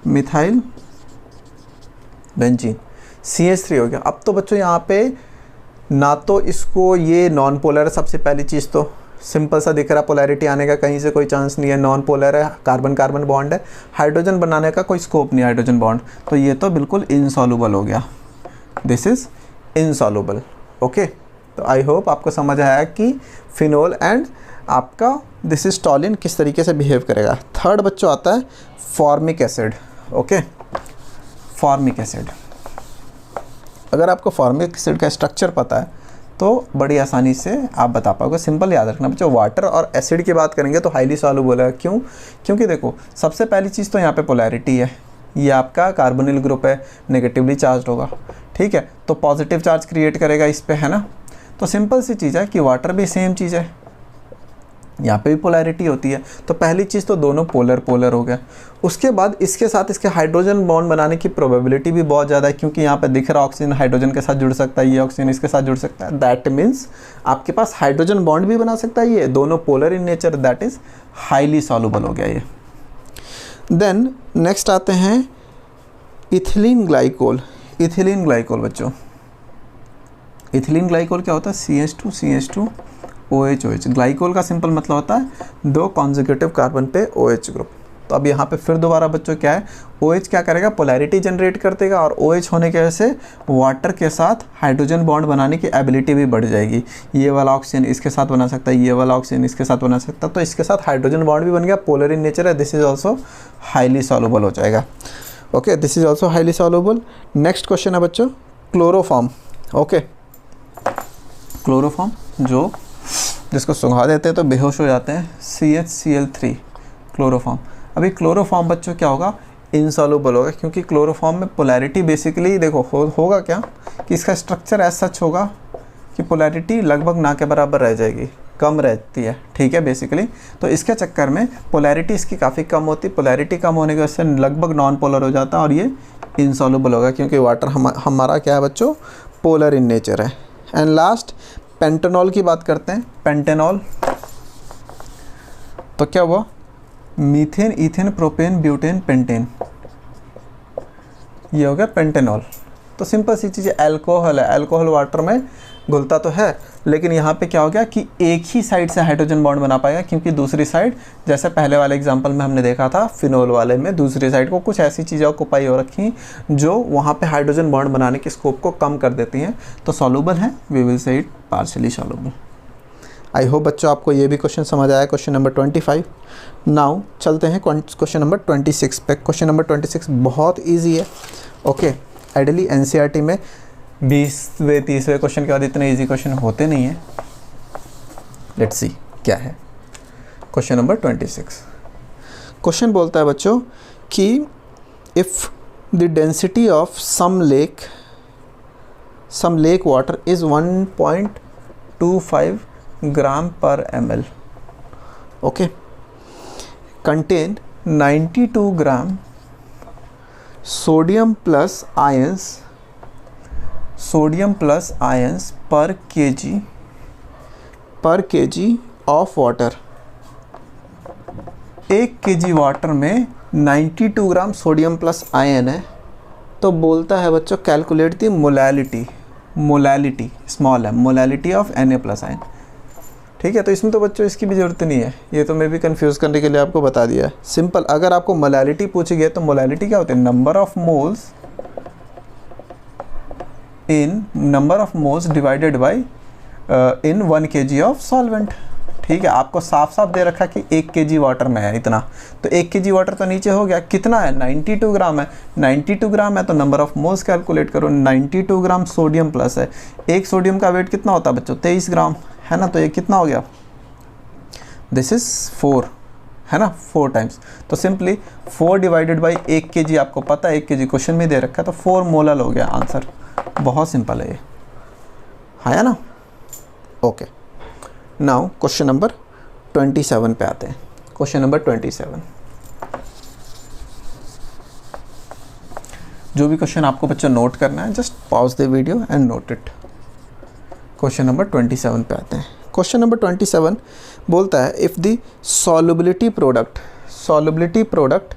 मिथाइल बेंजीन, CH3 हो गया। अब तो बच्चों यहाँ पे ना तो इसको ये नॉन पोलर है, सबसे पहली चीज़ तो सिंपल सा दिख रहा, पोलैरिटी आने का कहीं से कोई चांस नहीं है, नॉन पोलर है, कार्बन कार्बन बॉन्ड है, हाइड्रोजन बनाने का कोई स्कोप नहीं, हाइड्रोजन बॉन्ड। तो ये तो बिल्कुल इनसॉल्युबल हो गया, दिस इज़ इनसॉल्युबल, ओके। तो आई होप आपको समझ आया कि फिनोल एंड आपका दिस इज टॉलिन किस तरीके से बिहेव करेगा। थर्ड बच्चों आता है formic acid, okay. Formic acid, अगर आपको फॉर्मिक एसिड का स्ट्रक्चर पता है तो बड़ी आसानी से आप बता पाओगे। सिंपल याद रखना बच्चों, वाटर और एसिड की बात करेंगे तो हाईली सॉल्युबल है। क्यों? क्योंकि देखो सबसे पहली चीज़ तो यहाँ पे पोलैरिटी है, ये आपका कार्बोनिल ग्रुप है, नेगेटिवली चार्ज होगा, ठीक है। तो पॉजिटिव चार्ज क्रिएट करेगा इस पे, है ना। तो सिंपल सी चीज़ है कि वाटर भी सेम चीज़ है, यहाँ पे भी पोलैरिटी होती है। तो पहली चीज़ तो दोनों पोलर पोलर हो गया। उसके बाद इसके साथ इसके हाइड्रोजन बॉन्ड बनाने की प्रोबेबिलिटी भी बहुत ज़्यादा है, क्योंकि यहाँ पे दिख रहा ऑक्सीजन हाइड्रोजन के साथ जुड़ सकता है, ये ऑक्सीजन इसके साथ जुड़ सकता है। दैट मीन्स आपके पास हाइड्रोजन बॉन्ड भी बना सकता है, ये दोनों polar in nature, that is highly soluble हो गया ये। देन नेक्स्ट आते हैं इथिलीन ग्लाइकोल। इथिलीन ग्लाइकोल बच्चों, इथिलीन ग्लाइकोल क्या होता है, CH2 OH OH। ग्लाइकोल का सिंपल मतलब होता है 2 कॉन्जिक्यूटिव कार्बन पे OH ग्रुप। तो अब यहाँ पे फिर दोबारा बच्चों क्या है, OH क्या करेगा, पोलैरिटी जनरेट कर देगा और OH होने की वजह से वाटर के साथ हाइड्रोजन बॉन्ड बनाने की एबिलिटी भी बढ़ जाएगी। ये वाला ऑक्सीजन इसके साथ बना सकता है, ये वाला ऑक्सीजन इसके साथ बना सकता है, तो इसके साथ हाइड्रोजन बॉन्ड भी बन गया, पोलर इन नेचर है, this is also highly soluble हो जाएगा। Okay, this is also highly soluble. Next question है बच्चों क्लोरोफॉर्म। ओके, क्लोरोफॉर्म जो जिसको सुंघा देते हैं तो बेहोश हो जाते हैं, CHCl3 क्लोरोफॉर्म। अभी क्लोरोफॉर्म बच्चों क्या होगा, इनसॉल्युबल होगा, क्योंकि क्लोरोफॉर्म में पोलैरिटी बेसिकली देखो होगा क्या कि इसका स्ट्रक्चर ऐसा सच होगा कि पोलैरिटी लगभग ना के बराबर रह जाएगी, कम रहती है, ठीक है बेसिकली। तो इसके चक्कर में पोलैरिटी इसकी काफ़ी कम होती, पोलैरिटी कम होने की वजह से लगभग नॉन पोलर हो जाता है और ये इनसॉल्युबल होगा, क्योंकि वाटर हमारा क्या है बच्चों, पोलर इन नेचर है। एंड लास्ट पेंटेनॉल की बात करते हैं। पेंटेनॉल तो क्या हुआ, methane, ethane, propane, butane, pentane, ये हो गया पेंटेनॉल। तो सिंपल सी चीज़ है, अल्कोहल है, अल्कोहल वाटर में घुलता तो है, लेकिन यहाँ पे क्या हो गया कि एक ही साइड से हाइड्रोजन बॉन्ड बना पाएगा, क्योंकि दूसरी साइड जैसे पहले वाले एग्जांपल में हमने देखा था फिनोल वाले में, दूसरी साइड को कुछ ऐसी चीज़ें ऑक्युपाई हो रखी जो वहाँ पे हाइड्रोजन बॉन्ड बनाने के स्कोप को कम कर देती हैं, तो सॉल्युबल है, we will say it partially soluble. I hope बच्चों आपको ये भी क्वेश्चन समझ आया, क्वेश्चन नंबर 25। नाउ चलते हैं क्वेश्चन नंबर 26 पे। क्वेश्चन नंबर 26 बहुत ईजी है। ओके, आइडियली NCERT में 20वें 30वें क्वेश्चन के बाद इतने इजी क्वेश्चन होते नहीं हैं। लेट्स सी क्या है क्वेश्चन नंबर 26। क्वेश्चन बोलता है बच्चों कि if the density of some lake water is 1.25 gram per ml, okay, contain 92 gram sodium plus ions per KG of water. 1 kg water में 92 ग्राम सोडियम प्लस आयन है, तो बोलता है बच्चों कैलकुलेट दी मोलैलिटी स्मॉल है, मोलैलिटी ऑफ Na+आयन। ठीक है, तो इसमें तो बच्चों इसकी भी ज़रूरत नहीं है, ये तो मैं भी कंफ्यूज करने के लिए आपको बता दिया है। सिंपल, अगर आपको मोलैलिटी पूछी गई तो मोलैलिटी क्या होती है, number of moles divided by in 1 kg of solvent. ठीक है, आपको साफ साफ दे रखा कि 1 kg वाटर में है इतना, तो 1 kg वाटर तो नीचे हो गया, कितना है 92 ग्राम है, 92 ग्राम है तो नंबर ऑफ मोल्स कैलकुलेट करो, 92 ग्राम सोडियम प्लस है, एक सोडियम का वेट कितना होता है बच्चों 23 ग्राम है ना, तो ये कितना हो गया, दिस इज 4 है ना, 4 टाइम्स। तो सिंपली 4 डिवाइडेड बाई 1 kg, आपको पता है 1 kg क्वेश्चन में दे रखा है, तो 4 मोलल हो गया आंसर। बहुत सिंपल है ये, है ना। ओके, नाउ क्वेश्चन नंबर 27 पे आते हैं। क्वेश्चन नंबर 27, जो भी क्वेश्चन आपको बच्चों नोट करना है just pause the video and note it. Question number 27 पे आते हैं। क्वेश्चन नंबर 27 बोलता है इफ़ द सॉल्युबिलिटी प्रोडक्ट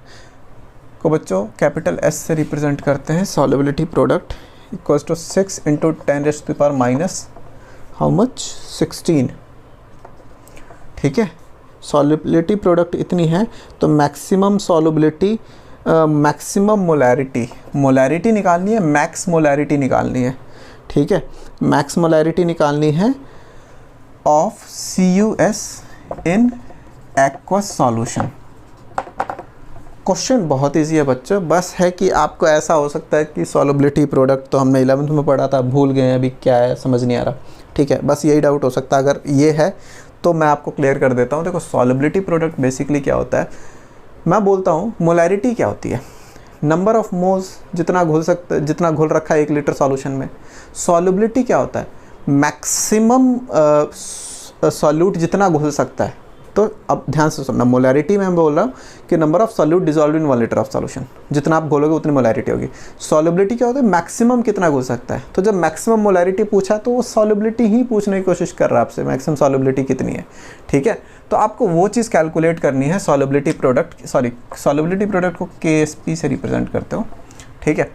को बच्चों कैपिटल S से रिप्रेजेंट करते हैं। Solubility product equals to 6 × 10⁻⁻, how much, 16। ठीक है, सॉल्युबिलिटी प्रोडक्ट इतनी है तो मैक्सिमम सॉल्युबिलिटी, मैक्सिमम मोलैरिटी निकालनी है, मैक्स मोलैरिटी निकालनी है। ठीक है, मैक्स मोलैरिटी निकालनी है of CuS in aqueous solution. Question बहुत इजी है बच्चों, बस है कि आपको ऐसा हो सकता है कि सॉल्युबिलिटी प्रोडक्ट तो हमने 11th में पढ़ा था, भूल गए हैं अभी क्या है, समझ नहीं आ रहा। ठीक है, बस यही डाउट हो सकता है, अगर ये है तो मैं आपको क्लियर कर देता हूँ। देखो सॉल्युबिलिटी प्रोडक्ट बेसिकली क्या होता है, मैं बोलता हूँ मोलैरिटी क्या होती है, नंबर ऑफ मोल्स जितना घुल रखा है 1 लीटर सॉल्यूशन में। सॉल्युबिलिटी क्या होता है, मैक्सिमम सॉल्यूट जितना घुल सकता है। तो अब ध्यान से सुनना, मोलैरिटी में मैं बोल रहा हूँ कि number of solute dissolve in 1 litre of solution, जितना आप घोलोगे उतनी मोलैरिटी होगी। सॉल्युबिलिटी क्या होता है, मैक्सिमम कितना घुल सकता है। तो जब मैक्सिमम मोलैरिटी पूछा तो वो सॉल्युबिलिटी ही पूछने की कोशिश कर रहा है आपसे, मैक्सिमम सॉल्युबिलिटी कितनी है। ठीक है, तो आपको वो चीज़ कैलकुलेट करनी है। सॉल्युबिलिटी प्रोडक्ट को KSP से रिप्रेजेंट करते हो। ठीक है,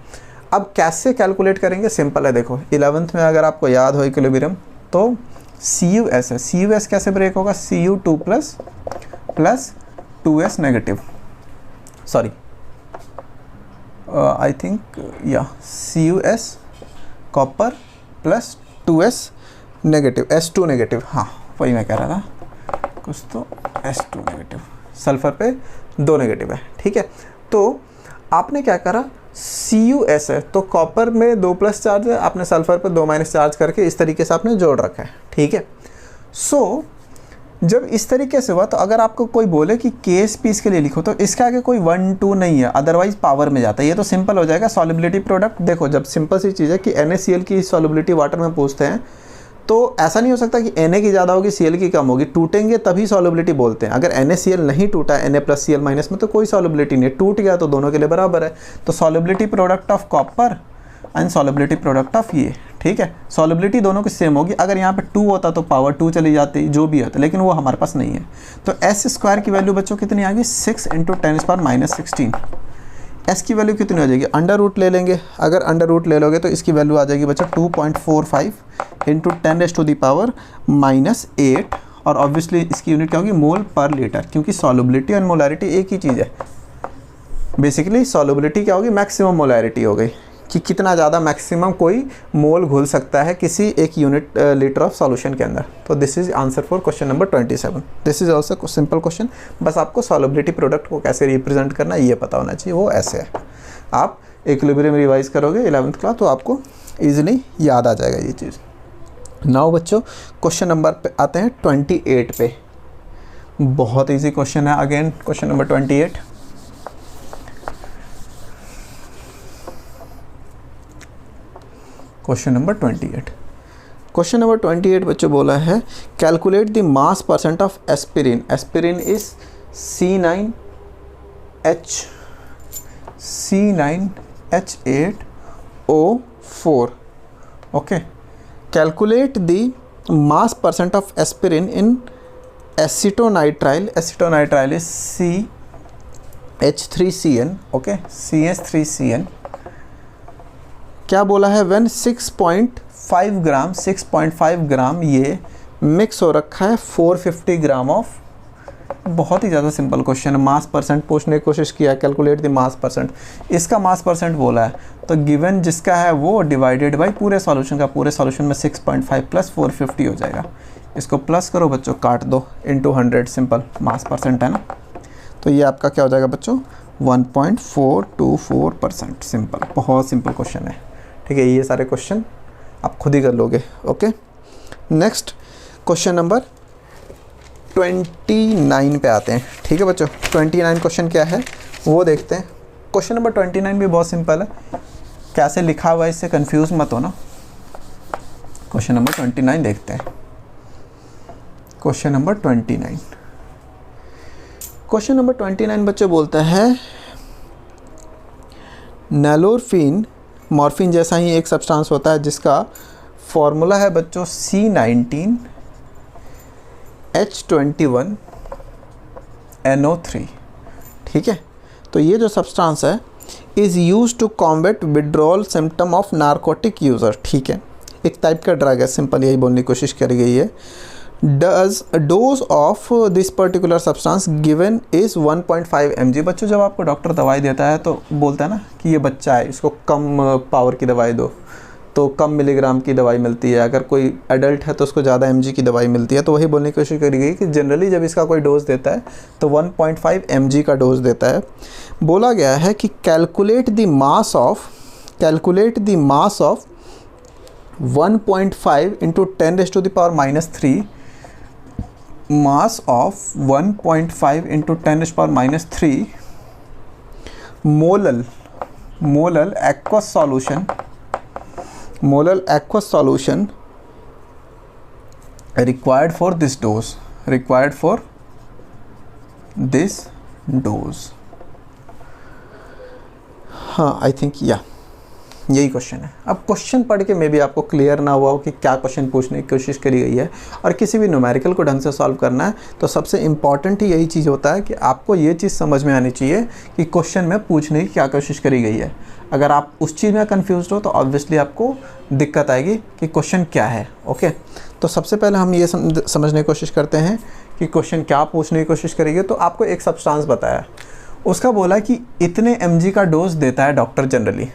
अब कैसे कैलकुलेट करेंगे, सिंपल है। देखो 11th में अगर आपको याद हो इक्विलिब्रियम, तो CuS है, CuS कैसे ब्रेक होगा, Cu2 plus 2S negative. Sorry I think या CuS copper plus 2S negative, S2 negative, हाँ वही मैं कह रहा था कुछ तो, S2 नेगेटिव, सल्फ़र पे 2 नेगेटिव है, ठीक है। तो आपने क्या करा, CuS है तो कॉपर में 2+ चार्ज है, आपने सल्फ़र पे 2- चार्ज करके इस तरीके से आपने जोड़ रखा है, ठीक है। सो जब इस तरीके से हुआ तो अगर आपको कोई बोले कि KSP इसके लिए लिखो तो इसके आगे कोई 1 2 नहीं है, अदरवाइज पावर में जाता है। ये तो सिंपल हो जाएगा सॉल्युबिलिटी प्रोडक्ट। देखो जब सिंपल सी चीज़ है कि NaCl की सॉल्युबिलिटी वाटर में पूछते हैं तो ऐसा नहीं हो सकता कि Na की ज़्यादा होगी Cl की कम होगी, टूटेंगे तभी सॉल्युबिलिटी बोलते हैं। अगर NaCl नहीं टूटा Na+Cl- में तो कोई सॉल्युबिलिटी नहीं, टूट गया तो दोनों के लिए बराबर है। तो solubility product of copper and solubility product of ये, ठीक है। सॉल्युबिलिटी दोनों की सेम होगी। अगर यहाँ पे 2 होता तो पावर 2 चली जाती, जो भी होता, लेकिन वो हमारे पास नहीं है। तो S² की वैल्यू बच्चों कितनी आ गई, 6 × 10⁻⁻16। S की वैल्यू कितनी हो जाएगी, अंडर रूट ले लेंगे। अगर अंडर रूट ले लोगे तो इसकी वैल्यू आ जाएगी बच्चों 2.45 × 10⁻⁻8, और ऑब्वियसली इसकी यूनिट क्या होगी, मोल पर लीटर, क्योंकि सॉल्युबिलिटी और मोलैरिटी एक ही चीज़ है। बेसिकली सॉल्युबिलिटी क्या होगी, मैक्सिमम मोलैरिटी हो गई, कि कितना ज़्यादा मैक्सिमम कोई मोल घुल सकता है किसी एक यूनिट लीटर ऑफ सॉल्यूशन के अंदर। तो this is answer for question number 27। This is also simple question, बस आपको सॉल्युबिलिटी प्रोडक्ट को कैसे रिप्रेजेंट करना है ये पता होना चाहिए, वो ऐसे है। आप इक्विलिब्रियम रिवाइज करोगे 11th क्लास तो आपको ईजिली याद आ जाएगा ये चीज़। नाउ बच्चों क्वेश्चन नंबर पे आते हैं 28 पे। बहुत ईजी क्वेश्चन है, again question number 28। Question number 28। Question number 28 बच्चों बोला है calculate the mass percent of aspirin. Aspirin is C9H8O4। Okay, calculate the mass percent of aspirin इन acetonitrile. Acetonitrile is CH3CN। Okay, CH3CN। क्या बोला है, व्हेन 6.5 ग्राम ये मिक्स हो रखा है 450 ग्राम ऑफ। बहुत ही ज़्यादा सिंपल क्वेश्चन है, मास परसेंट पूछने की कोशिश किया, कैलकुलेट द मास परसेंट। इसका मास परसेंट बोला है तो गिवन जिसका है वो डिवाइडेड बाई पूरे सॉल्यूशन का, पूरे सॉल्यूशन में 6.5 + 450 हो जाएगा। इसको प्लस करो बच्चों, काट दो, इंटू 100, सिंपल मास परसेंट है ना। तो ये आपका क्या हो जाएगा बच्चों, 1.424%। सिंपल, बहुत सिंपल क्वेश्चन है, ठीक है। ये सारे क्वेश्चन आप खुद ही कर लोगे। ओके, नेक्स्ट क्वेश्चन नंबर 29 पे आते हैं, ठीक है बच्चों। 29 क्वेश्चन क्या है वो देखते हैं। क्वेश्चन नंबर 29 भी बहुत सिंपल है, कैसे लिखा हुआ है इससे कंफ्यूज मत हो ना। क्वेश्चन नंबर 29 देखते हैं। क्वेश्चन नंबर 29, क्वेश्चन नंबर 29 बच्चों बोलता है नैलोरफिन, मॉर्फिन जैसा ही एक सब्सटेंस होता है जिसका फॉर्मूला है बच्चों C19H21NO3, ठीक है। तो ये जो सब्सटेंस है is use to combat withdrawal symptom of narcotic user, ठीक है। एक टाइप का ड्रग है, सिंपल यही बोलने की कोशिश करी गई है। Does dose of this particular substance given is 1.5 mg। बच्चों जब आपको डॉक्टर दवाई देता है तो बोलता है ना कि ये बच्चा है, इसको कम पावर की दवाई दो, तो कम मिलीग्राम की दवाई मिलती है। अगर कोई एडल्ट है तो उसको ज़्यादा mg की दवाई मिलती है। तो वही बोलने की कोशिश करी गई कि जनरली जब इसका कोई डोज देता है तो 1.5 mg का डोज देता है। बोला गया है कि calculate the mass of 1.5 × 10⁻³ mass of 1.5 × 10⁻³ molal aqueous solution required for this dose। हाँ, आई थिंक यही क्वेश्चन है। अब क्वेश्चन पढ़ के मे भी आपको क्लियर ना हुआ हो कि क्या क्वेश्चन पूछने की कोशिश करी गई है, और किसी भी न्यूमेरिकल को ढंग से सॉल्व करना है तो सबसे इम्पॉर्टेंट ही यही चीज़ होता है कि आपको ये चीज़ समझ में आनी चाहिए कि क्वेश्चन में पूछने की क्या कोशिश करी गई है। अगर आप उस चीज़ में कन्फ्यूज हो तो ऑब्वियसली आपको दिक्कत आएगी कि क्वेश्चन क्या है। ओके, तो सबसे पहले हम ये समझने की कोशिश करते हैं कि क्वेश्चन क्या पूछने की कोशिश करेगी। तो आपको एक सब्सटेंस बताया, उसका बोला कि इतने mg का डोज देता है डॉक्टर जनरली।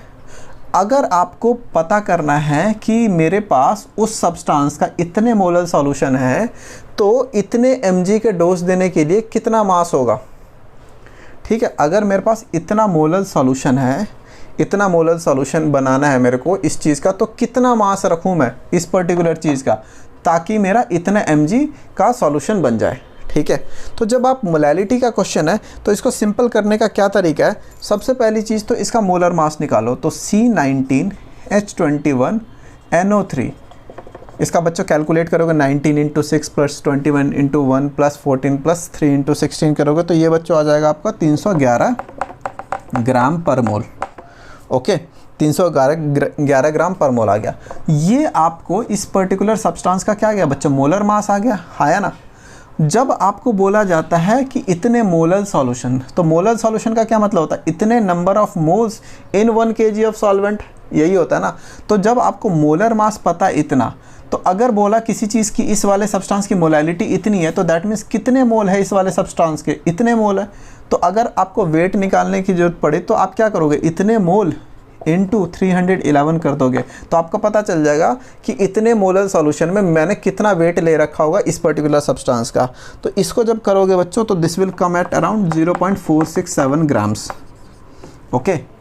अगर आपको पता करना है कि मेरे पास उस सब्सटेंस का इतने मोलर सॉल्यूशन है तो इतने mg के डोज देने के लिए कितना मास होगा। ठीक है, अगर मेरे पास इतना मोलर सॉल्यूशन है, इतना मोलर सॉल्यूशन बनाना है मेरे को इस चीज़ का, तो कितना मास रखूँ मैं इस पर्टिकुलर चीज़ का ताकि मेरा इतना mg का सॉल्यूशन बन जाए। ठीक है, तो जब आप मोलैलिटी का क्वेश्चन है तो इसको सिंपल करने का क्या तरीका है, सबसे पहली चीज़ तो इसका मोलर मास निकालो। तो C19H21NO3 इसका बच्चों कैलकुलेट करोगे 19 × 6 + 21 × 1 + 14 + 3 × 16 करोगे तो ये बच्चों आ जाएगा आपका 311 ग्राम पर मोल। ओके, 311 ग्राम पर मोल आ गया। ये आपको इस पर्टिकुलर सब्सटेंस का क्या गया बच्चों, मोलर मास आ गया, आया ना। जब आपको बोला जाता है कि इतने मोलर सॉल्यूशन, तो मोलर सॉल्यूशन का क्या मतलब होता है, इतने number of moles in 1 kg of solvent, यही होता है ना। तो जब आपको मोलर मास पता है इतना, तो अगर बोला किसी चीज़ की इस वाले सब्सटेंस की मोलैलिटी इतनी है तो दैट मीन्स कितने मोल है इस वाले सब्सटेंस के, इतने मोल है। तो अगर आपको वेट निकालने की ज़रूरत पड़े तो आप क्या करोगे, इतने मोल इंटू 311 कर दोगे तो आपको पता चल जाएगा कि इतने मोलर सॉल्यूशन में मैंने कितना वेट ले रखा होगा इस पर्टिकुलर सब्सटेंस का। तो इसको जब करोगे बच्चों तो this will come at around 0.467 grams. Okay,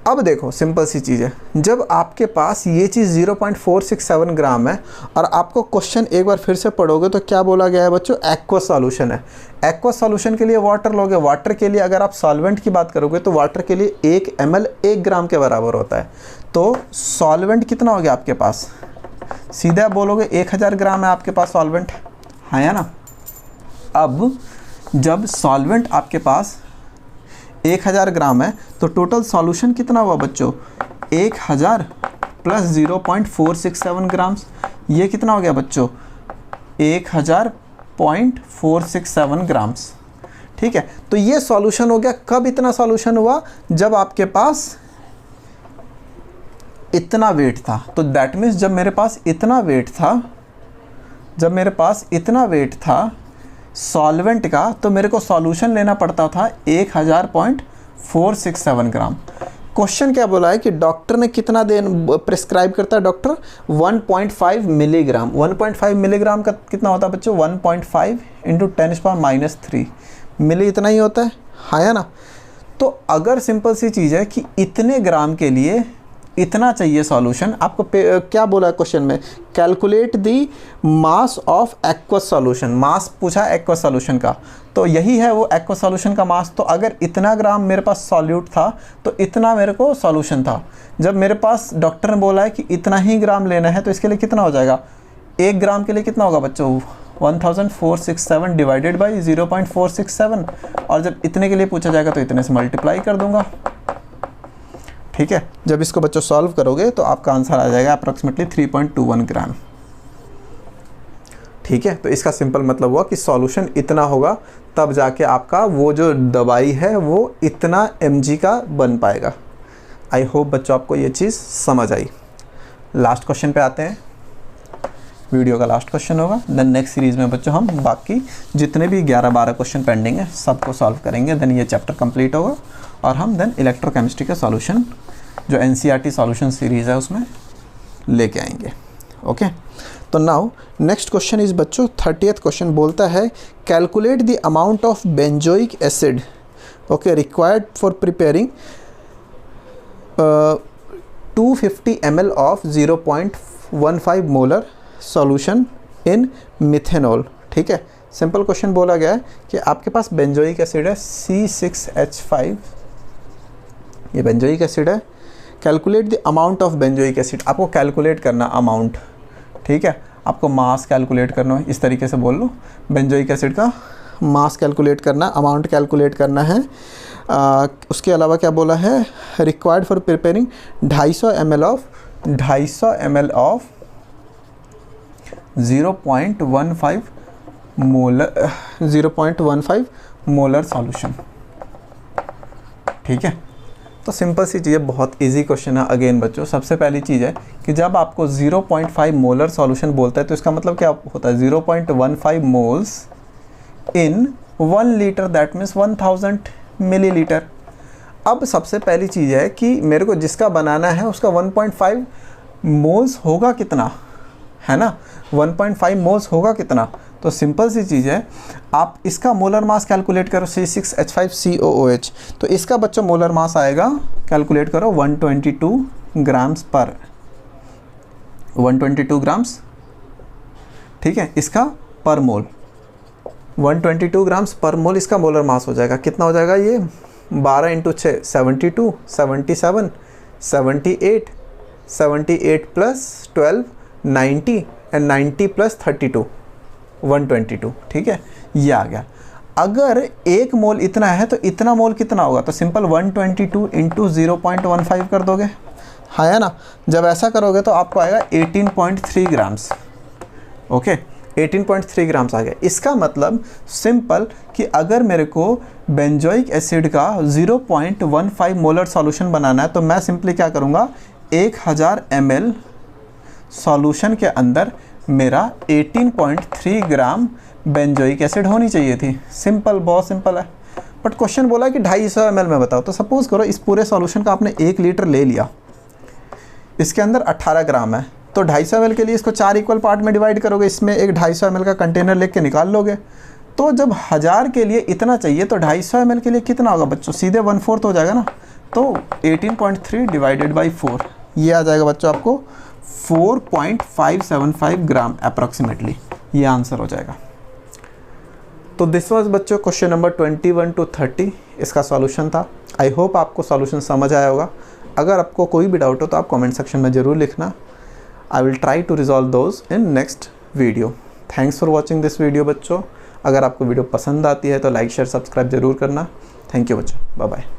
अब देखो सिंपल सी चीज़ है, जब आपके पास ये चीज़ 0.467 ग्राम है और आपको क्वेश्चन एक बार फिर से पढ़ोगे तो क्या बोला गया है बच्चों, एक्वस सॉल्यूशन है। एक्वस सॉल्यूशन के लिए वाटर लोगे, वाटर के लिए अगर आप सॉल्वेंट की बात करोगे तो वाटर के लिए 1 ml 1 ग्राम के बराबर होता है। तो सॉल्वेंट कितना हो गया आपके पास, सीधे आप बोलोगे 1000 ग्राम है आपके पास सॉल्वेंट, है ना। अब जब सॉल्वेंट आपके पास 1000 ग्राम है तो टोटल सॉल्यूशन कितना हुआ बच्चों, 1000 प्लस 0.467 ग्राम्स, ये कितना हो गया बच्चों, 1000.467 ग्राम्स। ठीक है, तो ये सॉल्यूशन हो गया। कब इतना सॉल्यूशन हुआ, जब आपके पास इतना वेट था। तो दैट मीन्स जब मेरे पास इतना वेट था, जब मेरे पास इतना वेट था सॉल्वेंट का, तो मेरे को सॉल्यूशन लेना पड़ता था 1000.467 ग्राम। क्वेश्चन क्या बोला है कि डॉक्टर ने कितना प्रिस्क्राइब करता है, डॉक्टर 1.5 मिलीग्राम। 1.5 मिलीग्राम का कितना होता है बच्चों, 1.5 × 10⁻³ मिली, इतना ही होता है, हाँ ना। तो अगर सिंपल सी चीज़ है कि इतने ग्राम के लिए इतना चाहिए सॉल्यूशन, आपको क्या बोला है क्वेश्चन में, calculate the mass of aqueous solution. Mass पूछा है एक्वस सॉल्यूशन का, तो यही है वो एक्वस सॉल्यूशन का मास। तो अगर इतना ग्राम मेरे पास सॉल्यूट था तो इतना मेरे को सॉल्यूशन था। जब मेरे पास डॉक्टर ने बोला है कि इतना ही ग्राम लेना है तो इसके लिए कितना हो जाएगा, 1 ग्राम के लिए कितना होगा बच्चों, 1467 डिवाइडेड बाई 0.467, और जब इतने के लिए पूछा जाएगा तो इतने से मल्टीप्लाई कर दूंगा। ठीक है, जब इसको बच्चों सॉल्व करोगे तो आपका आंसर आ जाएगा अप्रॉक्सीमेटली 3.21 ग्राम। ठीक है, तो इसका सिंपल मतलब हुआ कि सॉल्यूशन इतना होगा तब जाके आपका वो जो दवाई है वो इतना mg का बन पाएगा। आई होप बच्चों आपको ये चीज़ समझ आई। लास्ट क्वेश्चन पे आते हैं, वीडियो का लास्ट क्वेश्चन होगा। देन नेक्स्ट सीरीज़ में बच्चों हम बाकी जितने भी 11-12 क्वेश्चन पेंडिंग है सबको सॉल्व करेंगे। देन ये चैप्टर कंप्लीट होगा और हम देन इलेक्ट्रोकेमिस्ट्री का सॉल्यूशन जो NCERT सॉल्यूशन सीरीज़ है उसमें लेके आएंगे। ओके, तो नाउ नेक्स्ट क्वेश्चन इस बच्चों 30th क्वेश्चन बोलता है calculate the amount of benzoic acid okay required for preparing 250 ml of 0.15 molar solution in methanol. ठीक है, सिंपल क्वेश्चन बोला गया है कि आपके पास बेंजोइक एसिड है C6H5, ये बेंजोइक एसिड है। Calculate the amount of benzoic acid, आपको कैलकुलेट करना अमाउंट। ठीक है, आपको मास कैलकुलेट करना है, इस तरीके से बोल लो, बेंजोइक एसिड का मास कैलकुलेट करना, अमाउंट कैलकुलेट करना है। उसके अलावा क्या बोला है, required for preparing 250 ml of 0.15 molar solution. ठीक है, तो सिंपल सी चीज़ है, बहुत इजी क्वेश्चन है। अगेन बच्चों सबसे पहली चीज़ है कि जब आपको 0.5 मोलर सॉल्यूशन बोलता है तो इसका मतलब क्या होता है, 0.15 moles in 1 litre, that means 1000 millilitre. अब सबसे पहली चीज़ है कि मेरे को जिसका बनाना है उसका 1.5 मोल्स होगा कितना, है ना, 1.5 मोल्स होगा कितना। तो सिंपल सी चीज़ है, आप इसका मोलर मास कैलकुलेट करो C6H5COOH, तो इसका बच्चों मोलर मास आएगा, कैलकुलेट करो 122 ग्राम्स पर 122 ग्राम्स, ठीक है, इसका पर मोल 122 ग्राम्स पर मोल इसका मोलर मास हो जाएगा। कितना हो जाएगा ये, 12 × 6 72, 77, 78, 78 + 12 90 एंड 90 + 32 122, ठीक है, ये आ गया। अगर 1 मोल इतना है तो इतना मोल कितना होगा, तो सिंपल 122 × 0.15 कर दोगे, है ना। जब ऐसा करोगे तो आपको आएगा 18.3 ग्राम्स। ओके, 18.3 ग्राम्स आ गया। इसका मतलब सिंपल कि अगर मेरे को बेंजोइक एसिड का 0.15 मोलर सॉल्यूशन बनाना है तो मैं सिंपली क्या करूँगा, 1000 ml सॉल्यूशन के अंदर मेरा 18.3 ग्राम बेंजोइक एसिड होनी चाहिए थी। सिंपल, बहुत सिंपल है। बट क्वेश्चन बोला कि 250 ml में बताओ, तो सपोज करो इस पूरे सॉल्यूशन का आपने 1 लीटर ले लिया, इसके अंदर 18 ग्राम है, तो 250 ml के लिए इसको 4 इक्वल पार्ट में डिवाइड करोगे, इसमें एक 250 ml का कंटेनर लेके निकाल लोगे। तो जब 1000 के लिए इतना चाहिए तो 250 ml के लिए कितना होगा बच्चों, सीधे 1/4 हो जाएगा ना। तो 18.3 डिवाइडेड बाई 4, ये आ जाएगा बच्चों आपको 4.575 ग्राम अप्रॉक्सीमेटली, ये आंसर हो जाएगा। तो दिस वाज बच्चों क्वेश्चन नंबर 21 to 30, इसका सॉल्यूशन था। आई होप आपको सॉल्यूशन समझ आया होगा। अगर आपको कोई भी डाउट हो तो आप कमेंट सेक्शन में ज़रूर लिखना। I will try to resolve those in next video. Thanks for watching this video बच्चों। अगर आपको वीडियो पसंद आती है तो लाइक शेयर सब्सक्राइब जरूर करना। थैंक यू बच्चों, बाय बाय।